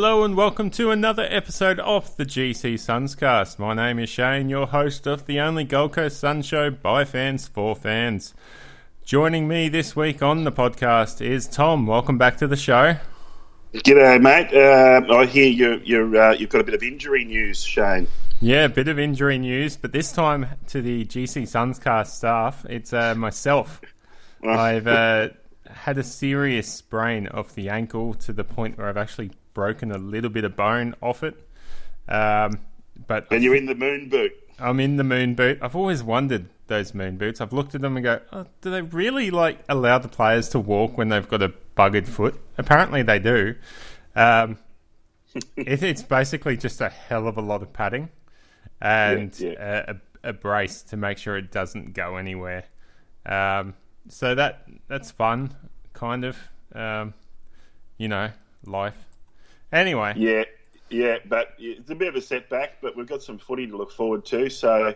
Hello and welcome to another episode of the GCSUNScast. My name is Shane, your host of the only Gold Coast Sun show by fans for fans. Joining me this week on the podcast is Tom. Welcome back to the show. G'day, mate. I hear you've got a bit of injury news, Shane. Yeah, a bit of injury news, but this time to the GCSUNScast staff. It's myself. I've had a serious sprain of the ankle to the point where I've actually broken a little bit of bone off it. And you're in the moon boot. I'm in the moon boot. I've always wondered those moon boots. I've looked at them and go, oh, do they really allow the players to walk when they've got a buggered foot? Apparently they do. It's basically just a hell of a lot of padding and a brace to make sure it doesn't go anywhere. So that's fun, kind of. Life. Anyway. Yeah, but it's a bit of a setback, but we've got some footy to look forward to. So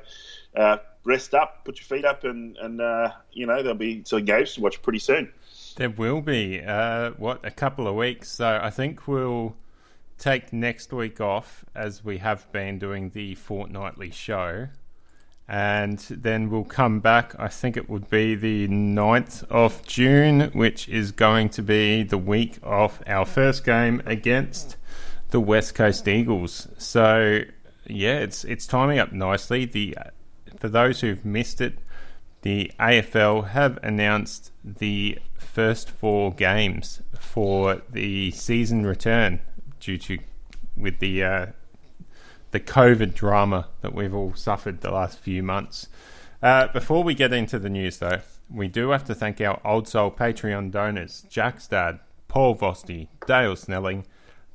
rest up, put your feet up, and there'll be some games to watch pretty soon. There will be, a couple of weeks. So I think we'll take next week off, as we have been doing the fortnightly show. And then we'll come back, I think it would be the 9th of June, which is going to be the week of our first game against the West Coast Eagles. So, yeah, it's timing up nicely. For those who've missed it, the AFL have announced the first 4 games for the season return with the COVID drama that we've all suffered the last few months. Before we get into the news, though, we do have to thank our Old Soul Patreon donors, Jack Stad, Paul Vosti, Dale Snelling,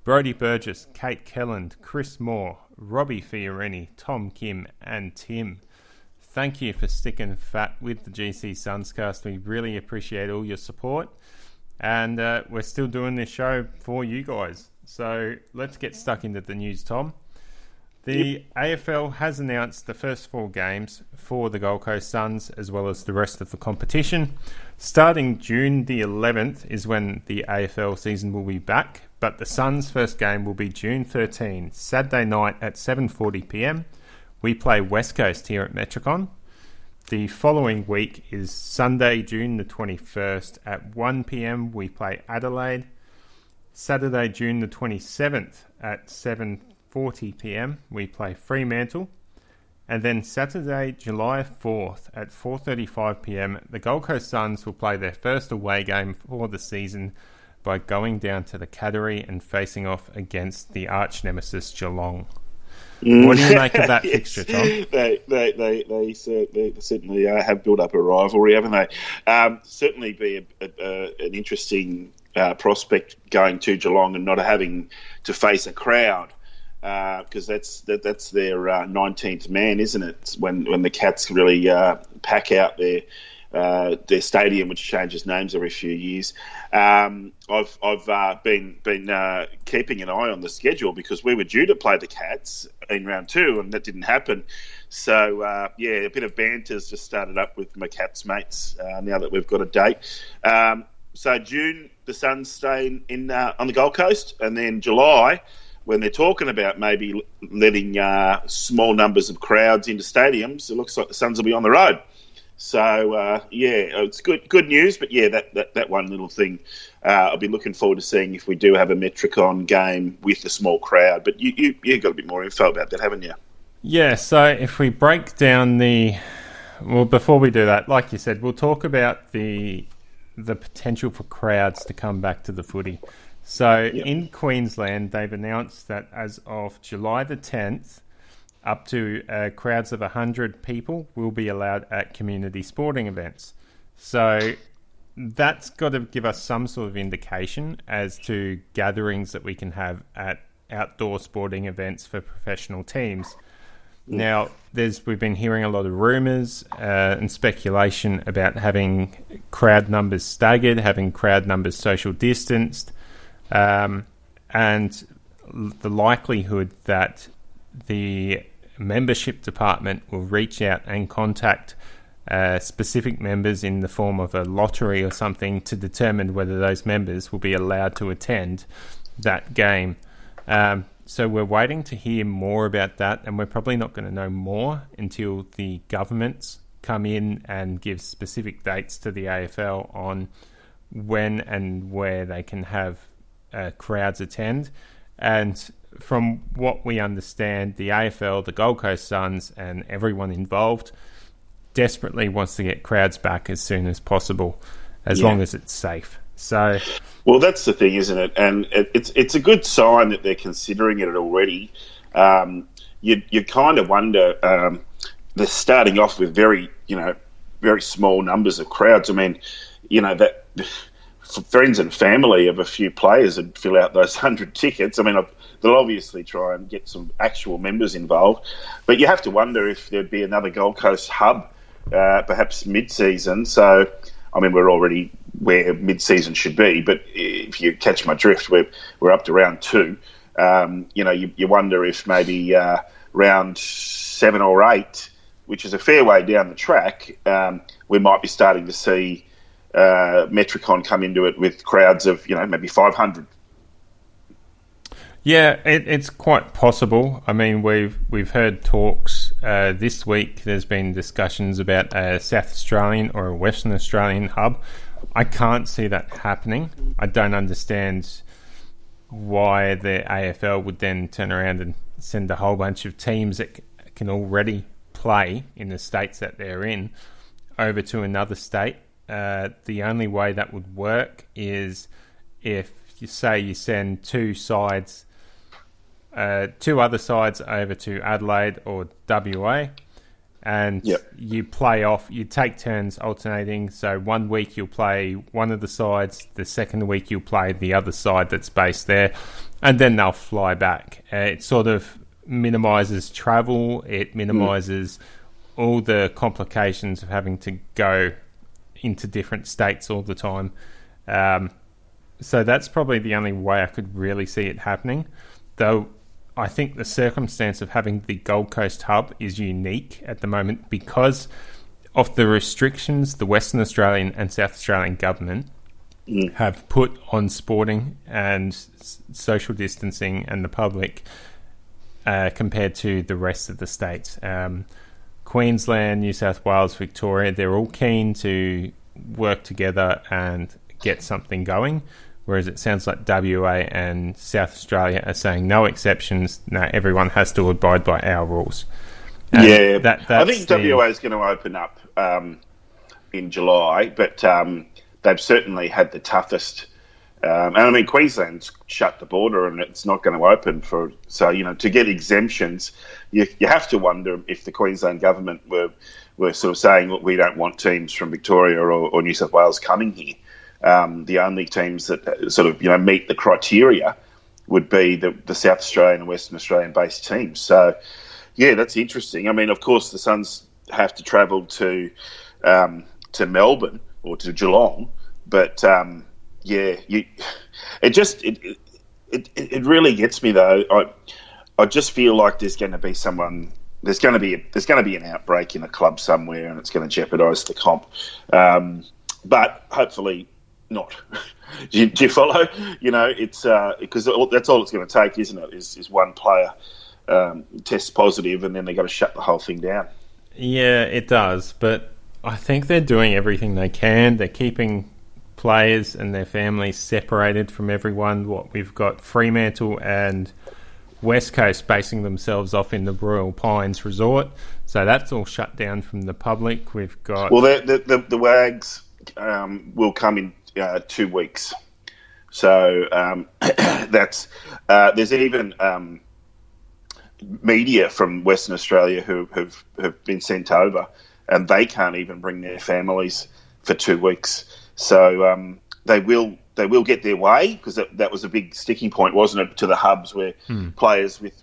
Brodie Burgess, Kate Kelland, Chris Moore, Robbie Fiorini, Tom Kim, and Tim. Thank you for sticking fat with the GCSUNScast. We really appreciate all your support. And we're still doing this show for you guys. So let's get stuck into the news, Tom. The AFL has announced the first 4 games for the Gold Coast Suns, as well as the rest of the competition. Starting June the 11th is when the AFL season will be back, but the Suns' first game will be June 13, Saturday night at 7:40pm. We play West Coast here at Metricon. The following week is Sunday, June the 21st at 1pm. We play Adelaide. Saturday, June the 27th at 7:40pm, we play Fremantle. And then Saturday, July 4th at 4:35pm, the Gold Coast Suns will play their first away game for the season by going down to the Cattery and facing off against the arch nemesis Geelong. What do you make of that fixture, Tom? They certainly have built up a rivalry, haven't they? Certainly be an interesting prospect going to Geelong and not having to face a crowd. Because that's their 19th man, isn't it? When the Cats really pack out their stadium, which changes names every few years. I've been keeping an eye on the schedule because we were due to play the Cats in round 2, and that didn't happen. So a bit of banter's just started up with my Cats mates now that we've got a date. So June, the Suns stay on the Gold Coast, and then July, when they're talking about maybe letting small numbers of crowds into stadiums, it looks like the Suns will be on the road. So, it's good news. But, that one little thing, I'll be looking forward to seeing if we do have a Metricon game with a small crowd. But you got a bit more info about that, haven't you? Yeah, so if we break down before we do that, like you said, we'll talk about the potential for crowds to come back to the footy. So in Queensland, they've announced that as of July the 10th, up to crowds of 100 people will be allowed at community sporting events. So that's got to give us some sort of indication as to gatherings that we can have at outdoor sporting events for professional teams. Now, we've been hearing a lot of rumours and speculation about having crowd numbers staggered, having crowd numbers social distanced, and the likelihood that the membership department will reach out and contact specific members in the form of a lottery or something to determine whether those members will be allowed to attend that game. So we're waiting to hear more about that, and we're probably not going to know more until the governments come in and give specific dates to the AFL on when and where they can have crowds attend. And from what we understand, the AFL, the Gold Coast Suns, and everyone involved desperately wants to get crowds back as soon as possible, as long as it's safe. So, well, that's the thing, isn't it? And it's a good sign that they're considering it already. You kind of wonder. They're starting off with very small numbers of crowds. I mean, that friends and family of a few players would fill out those 100 tickets. I mean, they'll obviously try and get some actual members involved, but you have to wonder if there'd be another Gold Coast hub, perhaps mid-season. So, I mean, we're already where mid-season should be, but if you catch my drift, we're up to round 2. You wonder if maybe round 7 or 8, which is a fair way down the track, we might be starting to see Metricon come into it with crowds of maybe 500. Yeah, it's quite possible. I mean, we've heard talks this week. There's been discussions about a South Australian or a Western Australian hub. I can't see that happening. I don't understand why the AFL would then turn around and send a whole bunch of teams that can already play in the states that they're in over to another state. The only way that would work is if you send two other sides over to Adelaide or WA, and you play off. You take turns alternating. So 1 week you'll play one of the sides, the second week you'll play the other side that's based there, and then they'll fly back. It sort of minimises travel. It minimises all the complications of having to go into different states all the time. So that's probably the only way I could really see it happening. Though I think the circumstance of having the Gold Coast hub is unique at the moment because of the restrictions the Western Australian and South Australian government have put on sporting and social distancing and the public compared to the rest of the states. Queensland, New South Wales, Victoria, they're all keen to work together and get something going, whereas it sounds like WA and South Australia are saying no exceptions. No, everyone has to abide by our rules. And I think WA is going to open up in July, but they've certainly had the toughest. And I mean, Queensland's shut the border and it's not going to open to get exemptions, you have to wonder if the Queensland government were sort of saying, look, we don't want teams from Victoria or New South Wales coming here. The only teams that sort of meet the criteria would be the South Australian and Western Australian based teams. So, yeah, that's interesting. I mean, of course, the Suns have to travel to Melbourne or to Geelong, but it really gets me though. I just feel like there's going to be an outbreak in a club somewhere, and it's going to jeopardise the comp. But hopefully not. do you follow? It's because that's all it's going to take, isn't it? Is one player tests positive, and then they've got to shut the whole thing down. Yeah, it does. But I think they're doing everything they can. They're keeping players and their families separated from everyone. We've got Fremantle and West Coast basing themselves off in the Royal Pines Resort, so that's all shut down from the public. We've got the Wags will come in 2 weeks, so that's there's even media from Western Australia who have been sent over, and they can't even bring their families for 2 weeks. So they will get their way, because that was a big sticking point, wasn't it, to the hubs where players with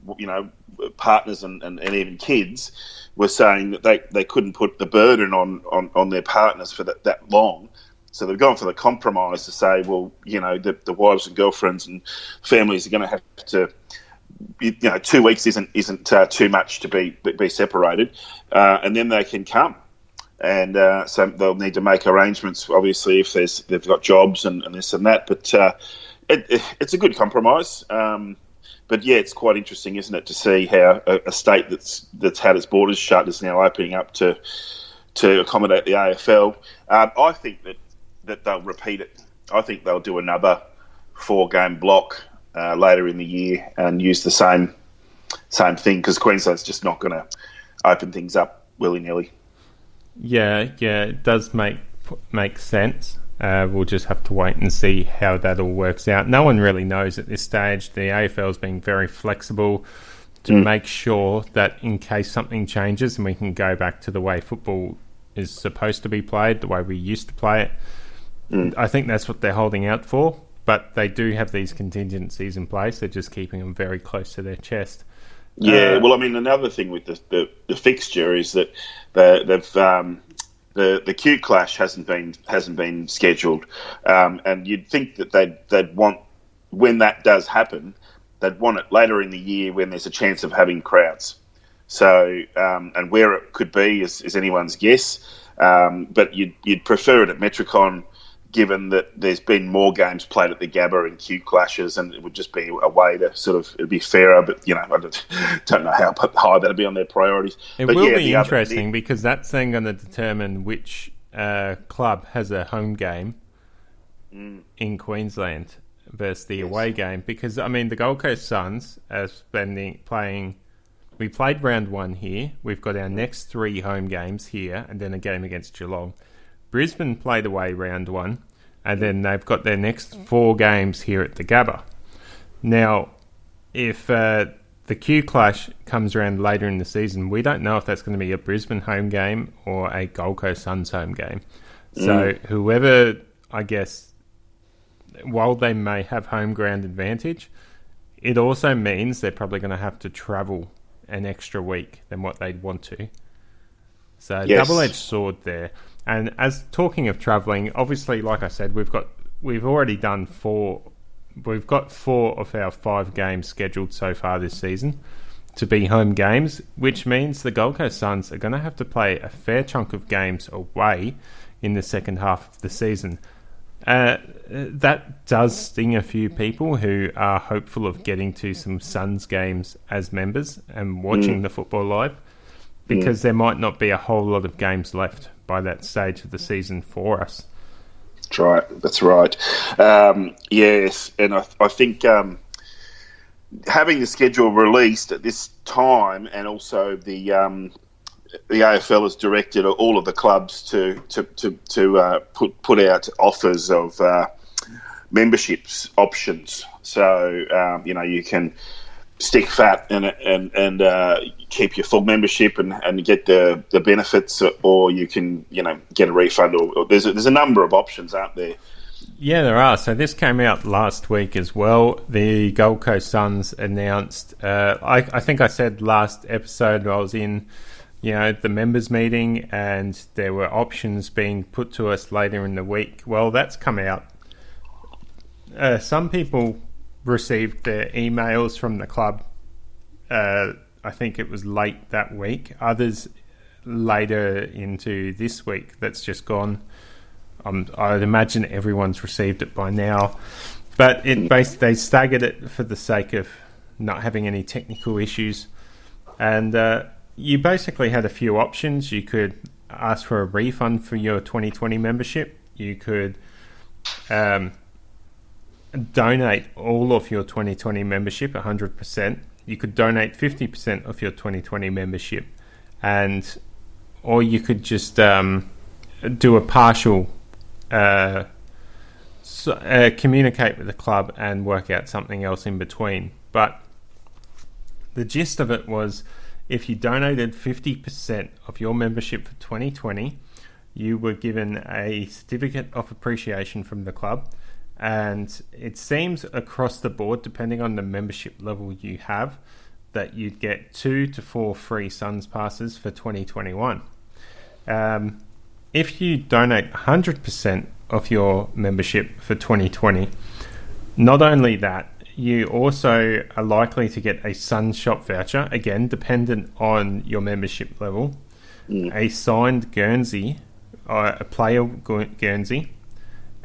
partners and even kids were saying that they couldn't put the burden on their partners for that long. So they've gone for the compromise to say, well, the wives and girlfriends and families are going to have to, 2 weeks isn't too much to be separated, and then they can come. And so they'll need to make arrangements, obviously, if they've got jobs and this and that. But it's a good compromise. But yeah, it's quite interesting, isn't it, to see how a state that's had its borders shut is now opening up to accommodate the AFL. I think that they'll repeat it. I think they'll do another 4-game block later in the year and use the same thing, because Queensland's just not going to open things up willy-nilly. Yeah, it does make sense. We'll just have to wait and see how that all works out. No one really knows at this stage. The AFL's being very flexible to make sure that in case something changes and we can go back to the way football is supposed to be played, the way we used to play it. I think that's what they're holding out for, but they do have these contingencies in place. They're just keeping them very close to their chest. Yeah, well, I mean, another thing with the fixture is that the Q clash hasn't been scheduled, and you'd think that they'd want, when that does happen, they'd want it later in the year when there's a chance of having crowds. So, and where it could be is anyone's guess, but you'd prefer it at Metricon, given that there's been more games played at the Gabba and Q clashes, and it would just be a way to it'd be fairer, but, I don't know how high that'd be on their priorities. It will be interesting because that's then going to determine which club has a home game in Queensland versus the away game, because, I mean, the Gold Coast Suns are playing... We played round 1 here. We've got our next 3 home games here, and then a game against Geelong. Brisbane played away round 1, and then they've got their next 4 games here at the Gabba. Now, if the Q clash comes around later in the season, we don't know if that's going to be a Brisbane home game or a Gold Coast Suns home game. So whoever, I guess, while they may have home ground advantage, it also means they're probably going to have to travel an extra week than what they'd want to. So double-edged sword there. And as talking of travelling, obviously, like I said, we've already done 4. We've got 4 of our 5 games scheduled so far this season to be home games, which means the Gold Coast Suns are going to have to play a fair chunk of games away in the second half of the season. That does sting a few people who are hopeful of getting to some Suns games as members and watching the football live, because there might not be a whole lot of games left by that stage of the season for us. That's right. Yes, and I think having the schedule released at this time, and also the AFL has directed all of the clubs to put out offers of memberships options. So you can stick fat and keep your full membership and get the benefits, or you can get a refund. Or there's a number of options out there. Yeah, there are. So this came out last week as well. The Gold Coast Suns announced. I think I said last episode I was in the members meeting, and there were options being put to us later in the week. Well, that's come out. Some people received their emails from the club. I think it was late that week. Others later into this week. That's just gone. I'd imagine everyone's received it by now. But they staggered it for the sake of not having any technical issues. And you basically had a few options. You could ask for a refund for your 2020 membership. You could donate all of your 2020 membership, 100%. You could donate 50% of your 2020 membership, or you could just do a partial communicate with the club and work out something else in between. But the gist of it was, if you donated 50% of your membership for 2020, you were given a certificate of appreciation from the club. And it seems across the board, depending on the membership level you have, that you'd get 2 to 4 free Suns passes for 2021. If you donate 100% of your membership for 2020, not only that, you also are likely to get a Suns shop voucher, again, dependent on your membership level, a signed Guernsey, a player Guernsey,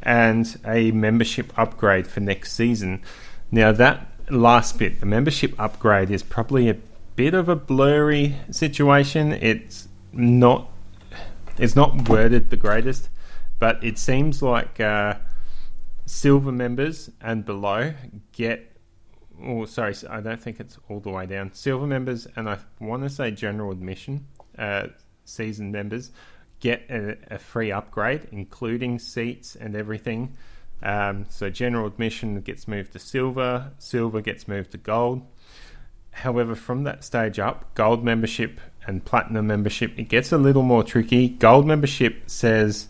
and a membership upgrade for next season. Now, that last bit, the membership upgrade is probably a bit of a blurry situation. It's not worded the greatest, but it seems like silver members and below get... Oh, sorry, I don't think it's all the way down. Silver members, and I want to say general admission, season members, get a free upgrade, including seats and everything. So general admission gets moved to silver, silver gets moved to gold. However, from that stage up, gold membership and platinum membership, it gets a little more tricky. Gold membership says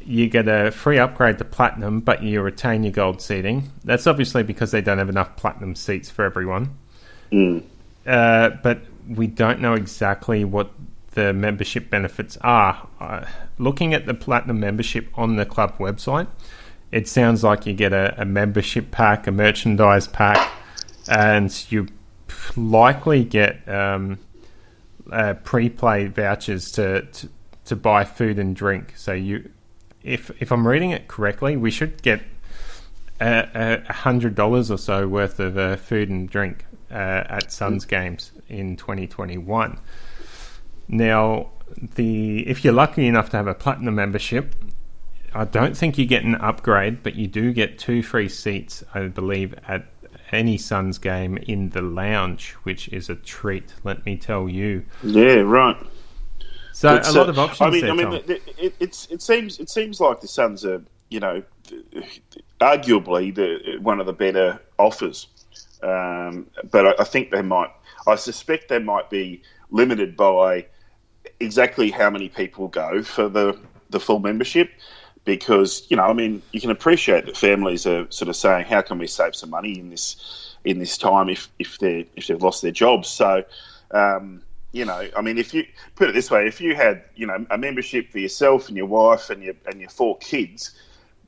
you get a free upgrade to platinum, but you retain your gold seating. That's obviously because they don't have enough platinum seats for everyone. But we don't know exactly what the membership benefits are. Looking at the platinum membership on the club website, it sounds like you get a membership pack, a merchandise pack, and you likely get pre-play vouchers to buy food and drink. So if I'm reading it correctly, we should get $100 or so worth of food and drink at Suns games in 2021. Now, if you're lucky enough to have a platinum membership, I don't think you get an upgrade, but you do get 2 free seats, I believe, at any Suns game in the lounge, which is a treat, let me tell you. Yeah, right. So a lot of options. It seems like the Suns are, arguably one of the better offers. But I think I suspect they might be limited by exactly how many people go for the full membership, because you can appreciate that families are sort of saying, how can we save some money in this time if they've lost their jobs. So if you put it this way, if you had a membership for yourself and your wife and your 4 kids,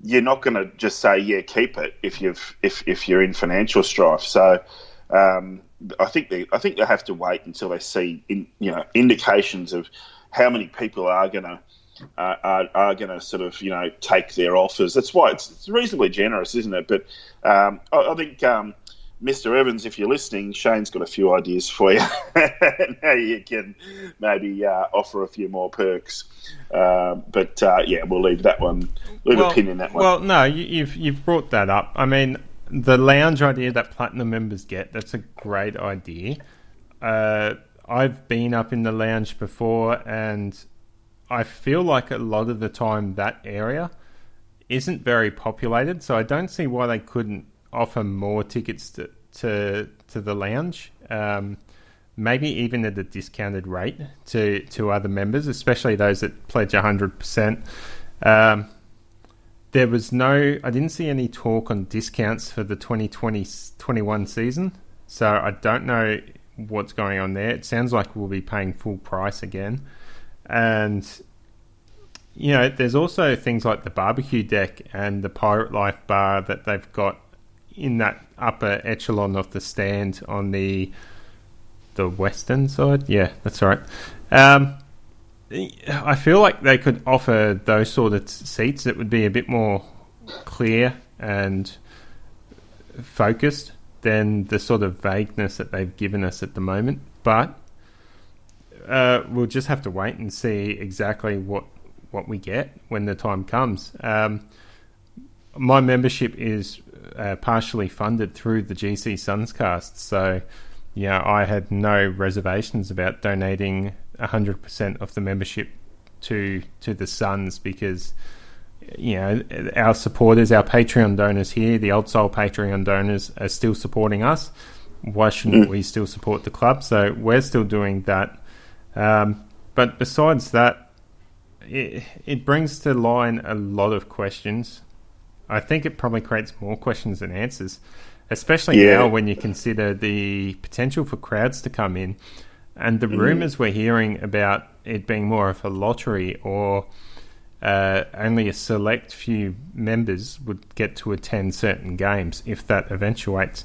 you're not going to just say, yeah, keep it if you're in financial strife. So I think they have to wait until they see indications of how many people are going to sort of take their offers. That's why it's reasonably generous, isn't it? But I think Mr. Evans, if you're listening, Shane's got a few ideas for you how you can maybe offer a few more perks. But we'll leave that one. A pin in that one. Well, no, you've brought that up. I mean, the lounge idea that platinum members get, that's a great idea. I've been up in the lounge before, and I feel like a lot of the time that area isn't very populated, so I don't see why they couldn't offer more tickets to the lounge, maybe even at a discounted rate to other members, especially those that pledge 100%. I didn't see any talk on discounts for the 2020-21 season, so I don't know what's going on there. It sounds like we'll be paying full price again. And there's also things like the barbecue deck and the Pirate Life bar that they've got in that upper echelon of the stand on the western side. Yeah, that's right. I feel like they could offer those sort of seats that would be a bit more clear and focused than the sort of vagueness that they've given us at the moment. But we'll just have to wait and see exactly what we get when the time comes. My membership is partially funded through the GCSUNScast, so I had no reservations about donating 100% of the membership to the Suns, because our supporters, our Patreon donors here, the Old Soul Patreon donors, are still supporting us. Why shouldn't we still support the club? So we're still doing that. But besides that, it brings to line a lot of questions. I think it probably creates more questions than answers, especially now when you consider the potential for crowds to come in and the rumours we're hearing about it being more of a lottery, or only a select few members would get to attend certain games if that eventuates.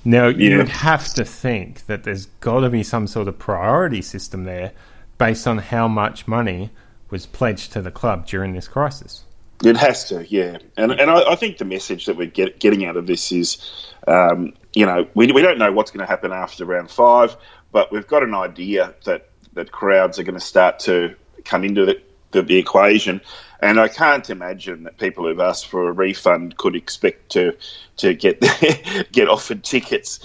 Now, you would have to think that there's got to be some sort of priority system there based on how much money was pledged to the club during this crisis. It has to, yeah. And I think the message that we're getting out of this is, we don't know what's going to happen after round 5, but we've got an idea that crowds are going to start to come into the equation. And I can't imagine that people who've asked for a refund could expect to get get offered tickets.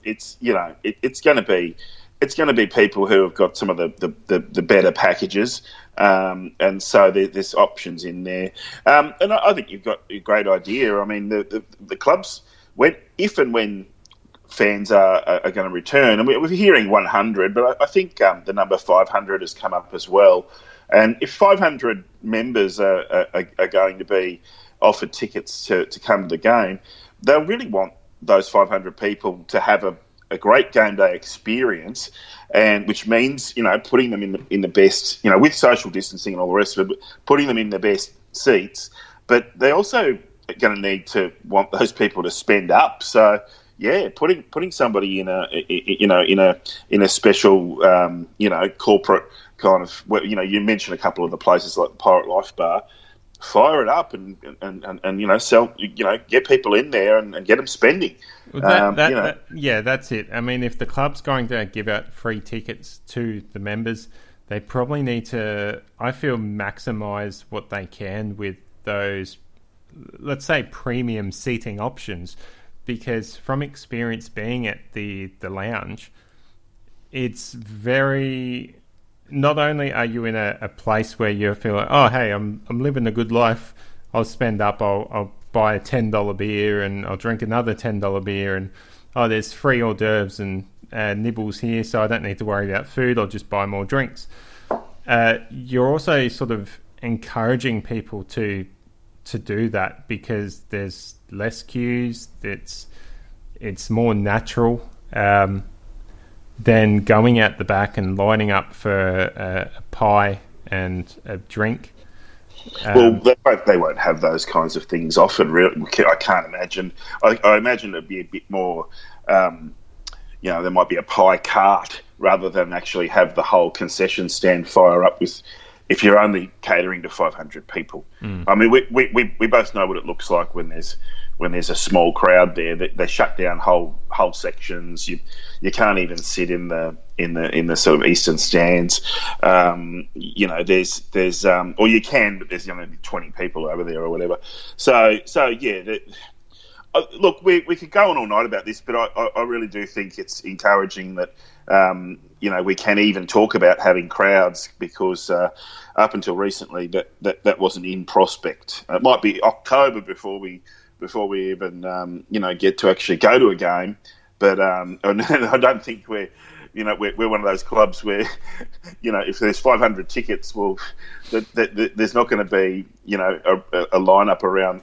It's going to be people who have got some of the better packages. And so there's options in there. And I think you've got a great idea. I mean, the clubs, if and when fans are going to return, and we're hearing 100, but I think the number 500 has come up as well. And if 500 members are going to be offered tickets to come to the game, they'll really want those 500 people to have a great game day experience, and which means putting them in the best, with social distancing and all the rest of it, putting them in the best seats. But they also are going to need to want those people to spend up. So yeah, putting somebody in a special corporate kind of, you mentioned a couple of the places like the Pirate Life Bar. Fire it up and sell, get people in there and get them spending. Well, that's it. I mean, if the club's going to give out free tickets to the members, they probably need to, I feel, maximise what they can with those, let's say, premium seating options, because from experience being at the lounge, it's very... Not only are you in a place where you feel like, oh, hey, I'm living a good life, I'll spend up, I'll buy a $10 beer and I'll drink another $10 beer, and there's free hors d'oeuvres and nibbles here, so I don't need to worry about food, I'll just buy more drinks. You're also sort of encouraging people to do that because there's less queues, it's more natural. Than going out the back and lining up for a pie and a drink. Well, they won't have those kinds of things often. Really, I can't imagine. I imagine it'd be a bit more. There might be a pie cart rather than actually have the whole concession stand fire up with. If you're only catering to 500 people, I mean, we both know what it looks like when there's a small crowd there. They shut down whole sections. You can't even sit in the sort of eastern stands. There's or you can, but there's only 20 people over there or whatever. So yeah. Look, we could go on all night about this, but I really do think it's encouraging that we can even talk about having crowds, because up until recently that wasn't in prospect. It might be October before we even get to actually go to a game, but I don't think we're one of those clubs where if there's 500 tickets, well, there's not going to be a lineup around.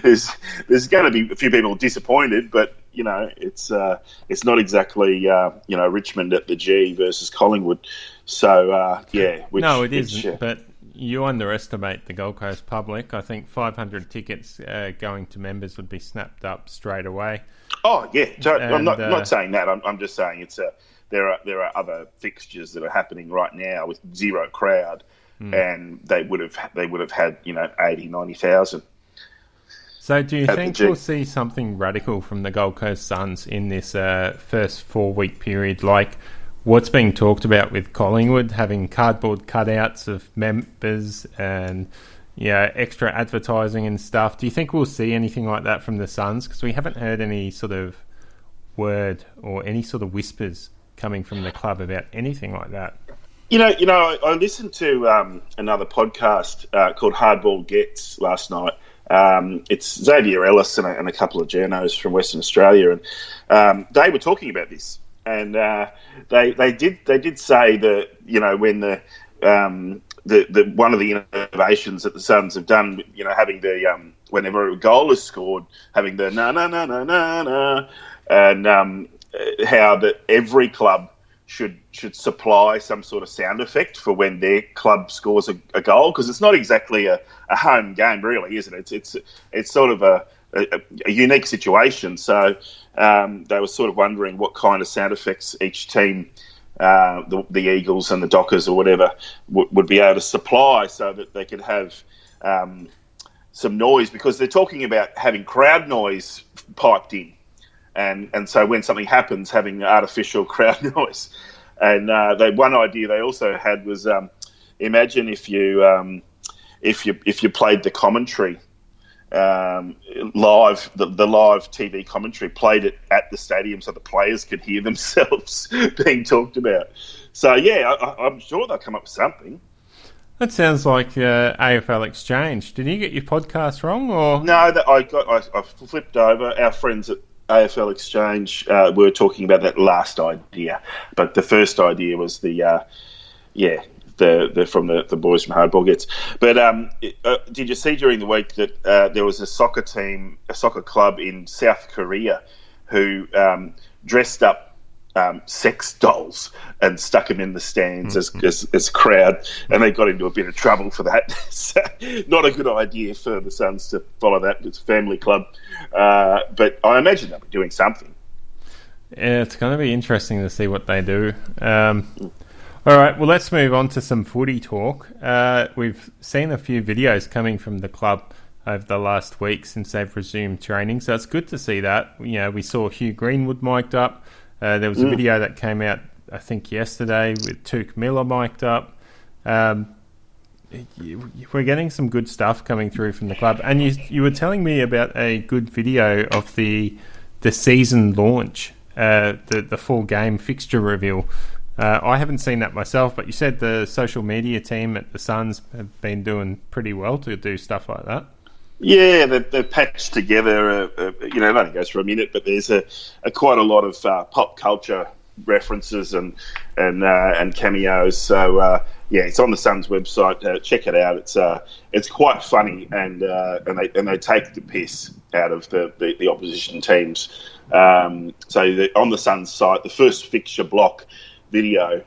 there's going to be a few people disappointed, but it's not exactly Richmond at the G versus Collingwood. So no, it isn't. But you underestimate the Gold Coast public. I think 500 tickets going to members would be snapped up straight away. Oh yeah, I'm not saying that. I'm just saying there are other fixtures that are happening right now with zero crowd, and they would have had 80, 90,000. So do you think we'll see something radical from the Gold Coast Suns in this first 4-week period, like what's being talked about with Collingwood, having cardboard cutouts of members and extra advertising and stuff? Do you think we'll see anything like that from the Suns? Because we haven't heard any sort of word or any sort of whispers coming from the club about anything like that. I listened to another podcast called Hardball Gets last night. It's Xavier Ellis and a couple of journos from Western Australia, and they were talking about this. And they did say that when the one of the innovations that the Suns have done, having the whenever a goal is scored, having the na na na na na na, and how that every club should supply some sort of sound effect for when their club scores a goal, because it's not exactly a home game, really, is it? It's sort of a unique situation. So they were sort of wondering what kind of sound effects each team, the Eagles and the Dockers or whatever, would be able to supply, so that they could have some noise, because they're talking about having crowd noise piped in. And so when something happens, having artificial crowd noise. And one idea they also had was imagine if you played the commentary live, the live TV commentary, played it at the stadium so the players could hear themselves being talked about. So I'm sure they'll come up with something. That sounds like AFL Exchange. Did you get your podcast wrong, or no? I flipped over. Our friends at AFL Exchange were talking about that last idea, but the first idea was the from the boys from Hardball Gets. But did you see during the week that there was a soccer club in South Korea who dressed up sex dolls and stuck them in the stands as crowd, and they got into a bit of trouble for that. So, not a good idea for the Suns to follow that. It's a family club, but I imagine they'll be doing something. Yeah, it's going to be interesting to see what they do. All right, well, let's move on to some footy talk. We've seen a few videos coming from the club over the last week since they've resumed training, so it's good to see that. You know, we saw Hugh Greenwood mic'd up. There was a video that came out, I think, yesterday with Tuke Miller mic'd up. We're getting some good stuff coming through from the club. And you were telling me about a good video of the season launch, the full game fixture reveal. I haven't seen that myself, but you said the social media team at the Suns have been doing pretty well to do stuff like that. Yeah, they've patched together, it only goes for a minute, but there's quite a lot of pop culture references and cameos. So it's on the Suns website. Check it out. It's quite funny, and they take the piss out of the opposition teams. So on the Suns site, the first fixture block video,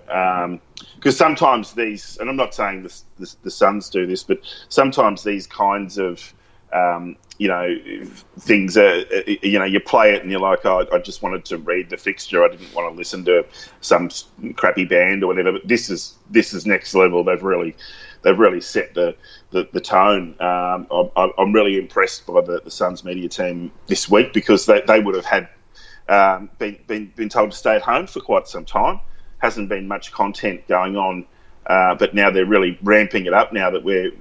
because sometimes these, and I'm not saying the Suns do this, but sometimes these kinds of things are, you play it and you're like, oh, I just wanted to read the fixture. I didn't want to listen to some crappy band or whatever. But this is next level. They've really set the tone. I'm really impressed by the Suns media team this week, because they would have had been told to stay at home for quite some time. Hasn't been much content going on, but now they're really ramping it up now that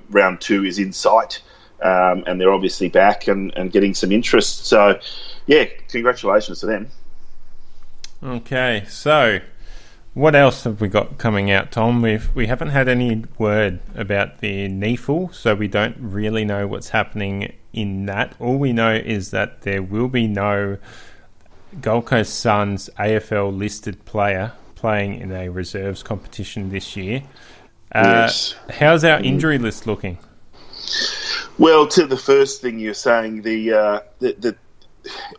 round 2 is in sight. And they're obviously back and getting some interest. So, congratulations to them. Okay, so what else have we got coming out, Tom? We haven't had any word about the NEFL, so we don't really know what's happening in that. All we know is that there will be no Gold Coast Suns AFL listed player playing in a reserves competition this year. Yes. How's our injury list looking? Well, to the first thing you're saying, I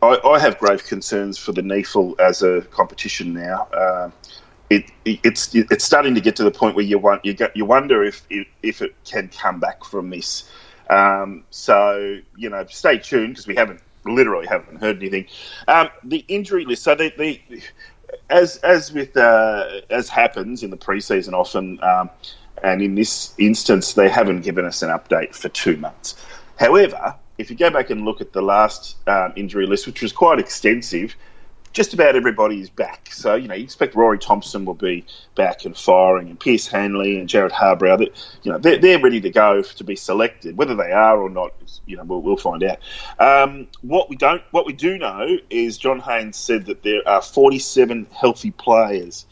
have grave concerns for the NEFL as a competition now. It's starting to get to the point where you wonder if it can come back from this. So stay tuned, because we literally haven't heard anything. The injury list. So as happens in the preseason often. And in this instance, they haven't given us an update for 2 months. However, if you go back and look at the last injury list, which was quite extensive, just about everybody is back. So, you expect Rory Thompson will be back and firing, and Pierce Hanley and Jared Harbrow, they're ready to go to be selected. Whether they are or not, we'll find out. What we do know is John Haynes said that there are 47 healthy players.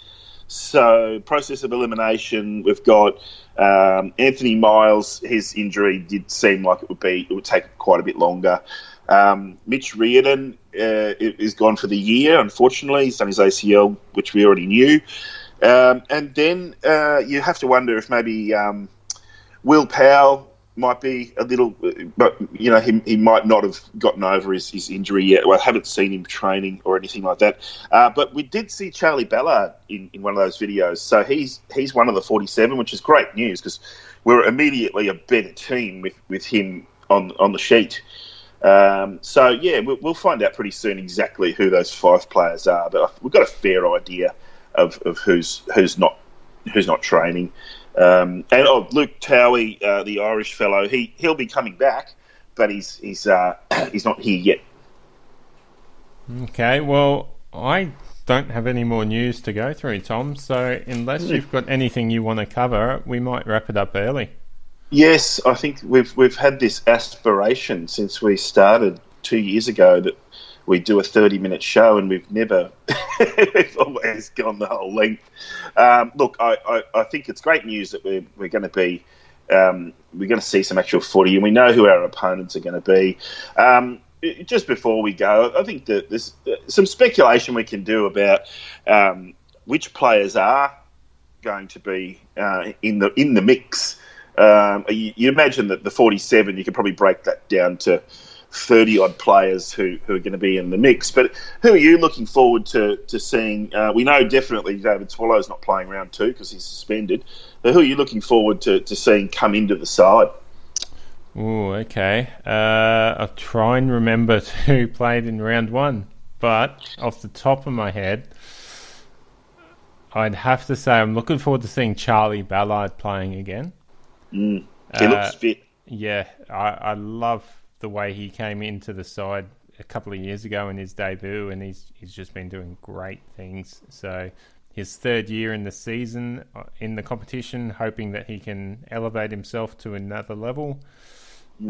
So, process of elimination, we've got Anthony Miles. His injury did seem like it would take quite a bit longer. Mitch Reardon is gone for the year, unfortunately. He's done his ACL, which we already knew. And then you have to wonder if maybe Will Powell might be a little, but he might not have gotten over his injury yet. Well, I haven't seen him training or anything like that. But we did see Charlie Ballard in one of those videos. So he's one of the 47, which is great news, because we're immediately a better team with him on the sheet. We'll find out pretty soon exactly who those 5 players are. But we've got a fair idea of who's not training. Luke Towie, the Irish fellow, he'll be coming back, but he's not here yet. Okay, well, I don't have any more news to go through, Tom. So unless you've got anything you want to cover, we might wrap it up early. Yes, I think we've had this aspiration since we started 2 years ago that we do a 30-minute show, and we've never we've always gone the whole length. Look, I think it's great news that we're going to be we're going to see some actual footy, and we know who our opponents are going to be. Just before we go, I think that there's some speculation we can do about which players are going to be in the mix. You imagine that the 47, you could probably break that down to 30-odd players who are going to be in the mix. But who are you looking forward to seeing? We know definitely David Swallow's not playing round 2 because he's suspended. But who are you looking forward to seeing come into the side? Oh, okay. I'll try and remember who played in round 1. But off the top of my head, I'd have to say I'm looking forward to seeing Charlie Ballard playing again. He looks fit. Yeah, I love the way he came into the side a couple of years ago in his debut, and he's just been doing great things. So his third year in the season in the competition, hoping that he can elevate himself to another level.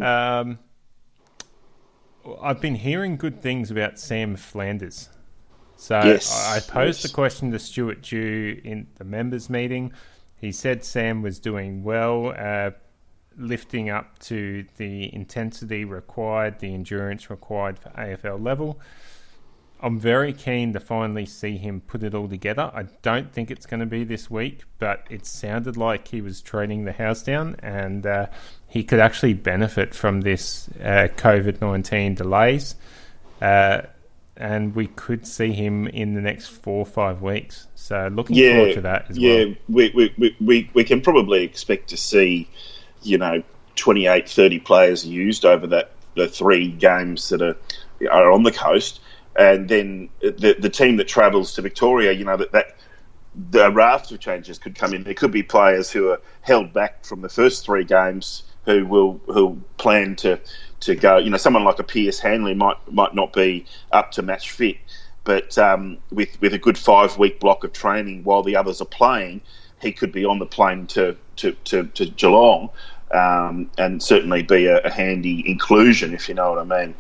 I've been hearing good things about Sam Flanders. So I posed the question to Stuart Dew in the members' meeting. He said Sam was doing well, lifting up to the intensity required, the endurance required for AFL level. I'm very keen to finally see him put it all together. I don't think it's going to be this week, but it sounded like he was training the house down, and he could actually benefit from this COVID-19 delays. And we could see him in the next 4 or 5 weeks. So looking forward to that as well. Yeah, we can probably expect to see, 28, 30 players used over the 3 games that are on the coast. And then the team that travels to Victoria, that the raft of changes could come in. There could be players who are held back from the first 3 games who plan to go. Someone like a Pierce Hanley might not be up to match fit, but with a good 5-week block of training while the others are playing, he could be on the plane to Geelong. And certainly be a handy inclusion, if you know what I mean.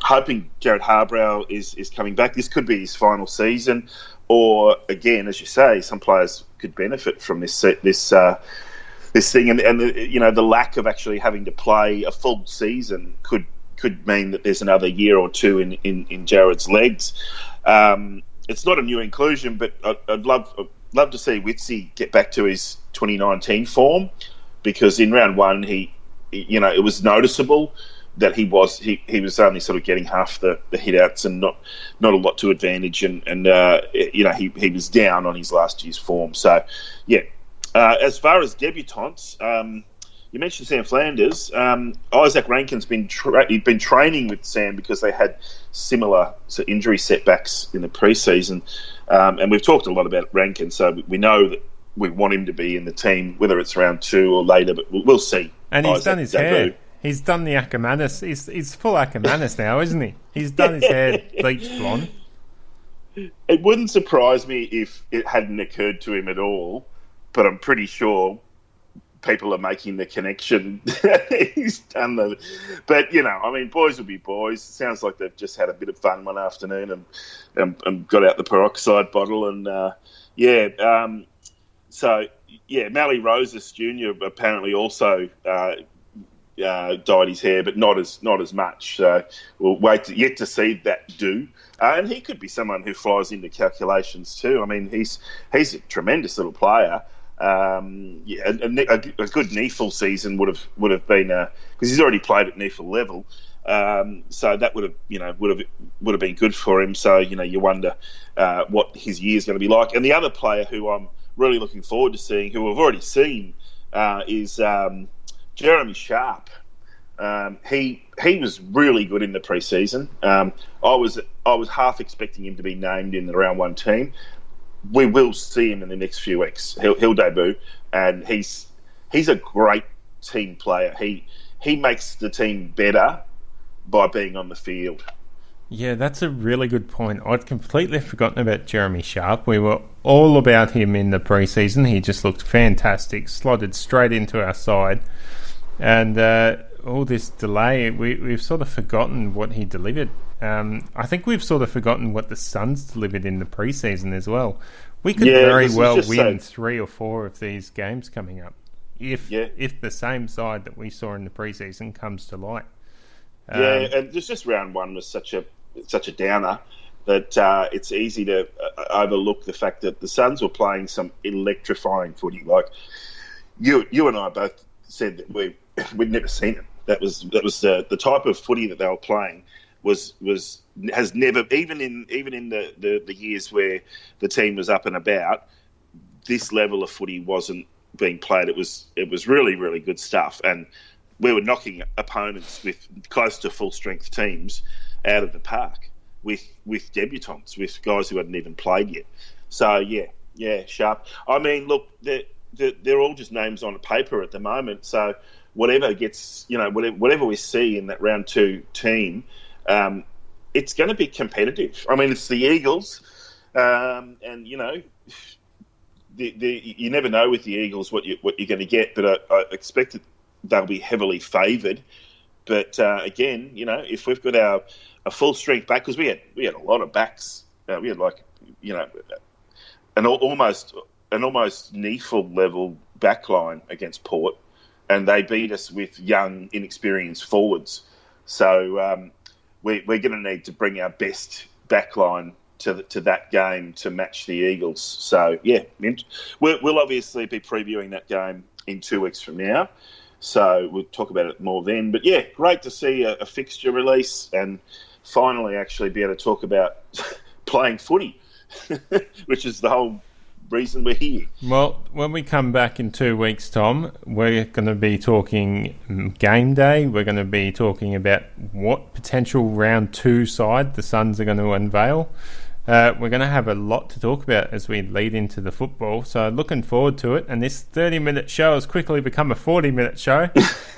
Hoping Jared Harbrow is coming back. This could be his final season, or again, as you say, some players could benefit from this thing, and the lack of actually having to play a full season could mean that there's another year or 2 in Jared's legs. It's not a new inclusion, but I'd love to see Witsy get back to his 2019 form. Because in round 1, it was noticeable that he was only sort of getting half the hit outs and not a lot to advantage, and he was down on his last year's form. So yeah, as far as debutants, you mentioned Sam Flanders. Isaac Rankin's been training with Sam because they had similar injury setbacks in the pre-season, and we've talked a lot about Rankin, so we know that we want him to be in the team, whether it's round 2 or later, but we'll see. And he's done his hair. He's done the Ackermanis. He's full Ackermanis now, isn't he? He's done his hair bleached blonde. It wouldn't surprise me if it hadn't occurred to him at all, but I'm pretty sure people are making the connection. He's done the... But, boys will be boys. It sounds like they've just had a bit of fun one afternoon and got out the peroxide bottle and, So, Mally Roses Jr. apparently also dyed his hair, but not as much. So we'll yet to see that do. And he could be someone who flies into calculations too. I mean, he's a tremendous little player. A good NEFL season would have been because he's already played at NEFL level. So that would have been good for him. So you wonder what his year's going to be like. And the other player who I'm really looking forward to seeing, who we've already seen, is Jeremy Sharp. He was really good in the pre-season. I was half expecting him to be named in the round 1 team. we will see him in the next few weeks. He'll debut, and he's a great team player. He makes the team better by being on the field. Yeah, that's a really good point. I'd completely forgotten about Jeremy Sharp. We were all about him in the preseason. He just looked fantastic, slotted straight into our side. And all this delay, we've sort of forgotten what he delivered. I think we've sort of forgotten what the Suns delivered in the preseason as well. We could very well win 3 or 4 of these games coming up if the same side that we saw in the preseason comes to light. And just round one was such a downer that it's easy to overlook the fact that the Suns were playing some electrifying footy. Like you and I both said that we'd never seen it. That was the type of footy that they were playing has never, even in the years where the team was up and about, this level of footy wasn't being played. It was really, really good stuff, and we were knocking opponents with close to full strength teams out of the park with debutants, with guys who hadn't even played yet. So yeah, Sharp. I mean, look, they're all just names on a paper at the moment. So whatever gets, whatever we see in that round 2 team, it's going to be competitive. I mean, it's the Eagles, and you never know with the Eagles what you're going to get. But I expect that they'll be heavily favoured. But again, if we've got a full strength back, because we had a lot of backs, we had an almost NEFL level backline against Port, and they beat us with young, inexperienced forwards. So we're going to need to bring our best backline to that game to match the Eagles. So yeah, we'll obviously be previewing that game in 2 weeks from now. So we'll talk about it more then. But yeah, great to see a fixture release and finally actually be able to talk about playing footy, which is the whole reason we're here. Well, when we come back in 2 weeks, Tom, we're going to be talking game day. We're going to be talking about what potential round 2 side the Suns are going to unveil. We're going to have a lot to talk about as we lead into the football, so looking forward to it. And this 30-minute show has quickly become a 40-minute show.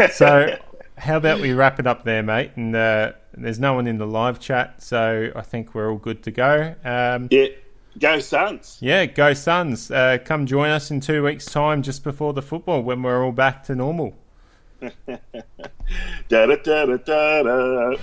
So how about we wrap it up there, mate? And there's no one in the live chat, so I think we're all good to go. Yeah, go Suns. Yeah, go Suns. Come join us in 2 weeks' time, just before the football, when we're all back to normal. Da da da da da da.